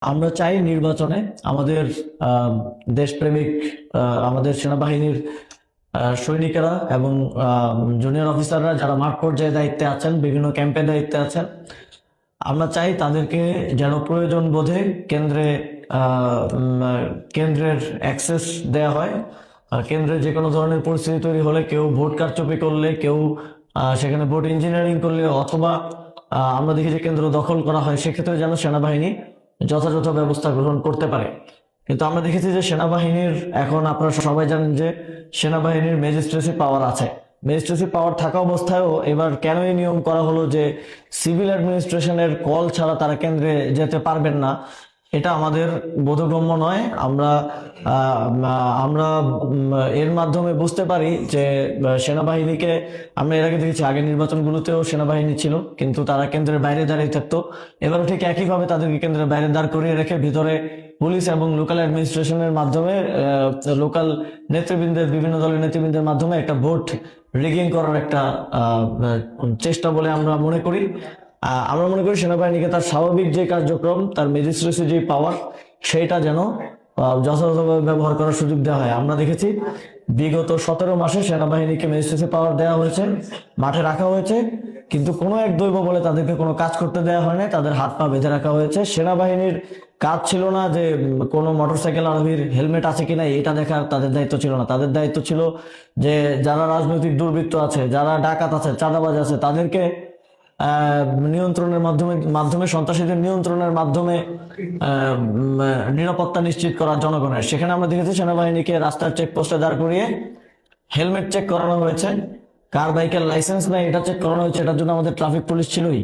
আমরা চাই নির্বাচনে আমাদের দেশপ্রেমিক আমাদের সেনাবাহিনীর সৈনিকেরা এবং জুনিয়র অফিসাররা যারা মাঠ পর্যায়ে দায়িত্বে আছেন, বিভিন্ন ক্যাম্পে দায়িত্বে আছেন, আমরা চাই তাদেরকে যেন প্রয়োজন বোধে কেন্দ্রের অ্যাক্সেস দেয়া হয়। কেন্দ্রে যে কোনো ধরনের পরিস্থিতি তৈরি হলে, কেউ ভোট কারচুপি করলে, কেউ সেখানে ভোট ইঞ্জিনিয়ারিং করলে, অথবা আমরা দেখি যে কেন্দ্র দখল করা হয়, সেক্ষেত্রে যেন সেনাবাহিনী যথাযথ ব্যবস্থা গ্রহণ করতে পারে। কিন্তু আমরা দেখেছি যে সেনাবাহিনীর, এখন আপনারা সবাই জানেন যে সেনাবাহিনীর ম্যাজিস্ট্রেসি পাওয়ার আছে। ম্যাজিস্ট্রেসি পাওয়ার থাকা অবস্থায়ও এবার কেন এই নিয়ম করা হলো যে সিভিল অ্যাডমিনিস্ট্রেশনের কল ছাড়া তারা কেন্দ্রে যেতে পারবেন না, এটা আমাদের বোধগম্য নয়। আমরা এর মাধ্যমে বুঝতে পারি যে সেনাবাহিনীকে, আমরা এর আগে দেখেছি আগের নির্বাচনগুলোতেও সেনাবাহিনী ছিল, কিন্তু তারা কেন্দ্রের বাইরে দাঁড়িয়ে থাকতো। এবারও ঠিক একইভাবে তাদেরকে কেন্দ্রের বাইরে দাঁড় করিয়ে রেখে ভিতরে পুলিশ এবং লোকাল অ্যাডমিনিস্ট্রেশনের মাধ্যমে, লোকাল নেতৃবৃন্দের, বিভিন্ন দলের নেতৃবৃন্দের মাধ্যমে একটা ভোট রিগিং করার একটা চেষ্টা বলে আমরা মনে করি। আমরা মনে করি সেনাবাহিনীকে তার স্বাভাবিক যে কার্যক্রম, তার ম্যাজিস্ট্রেসি যে পাওয়ার, সেটা যেন যথাযথভাবে ব্যবহার করার সুযোগ দেওয়া হয়। আমরা দেখেছি বিগত 17 মাসে সেনাবাহিনীকে ম্যাজিস্ট্রেসি পাওয়ার দেওয়া হয়েছে, মাঠে রাখা হয়েছে, কিন্তু কোনো এক দৈব বলে তাদেরকে কোনো কাজ করতে দেওয়া হয় না, তাদের হাত পা বেঁধে রাখা হয়েছে। সেনাবাহিনীর কাজ ছিল না যে কোনো মোটরসাইকেল আরোহীর হেলমেট আছে কিনা এটা দেখার, তাদের দায়িত্ব ছিল না। তাদের দায়িত্ব ছিল যে যারা রাজনৈতিক দুর্বৃত্ত আছে, যারা ডাকাত আছে, চাঁদাবাজ আছে, তাদেরকে নিয়ন্ত্রণের মাধ্যমে সন্ত্রাসীদের নিয়ন্ত্রণের মাধ্যমে নিরাপত্তা নিশ্চিত করা জনগণের। সেখানে আমরা দেখেছি সেনাবাহিনীকে রাস্তার চেকপোস্টে দাঁড় করিয়ে হেলমেট চেক করানো হয়েছে, কার বাইকের লাইসেন্স নাই এটা চেক করানো হয়েছে। এটার জন্য আমাদের ট্রাফিক পুলিশ ছিলই।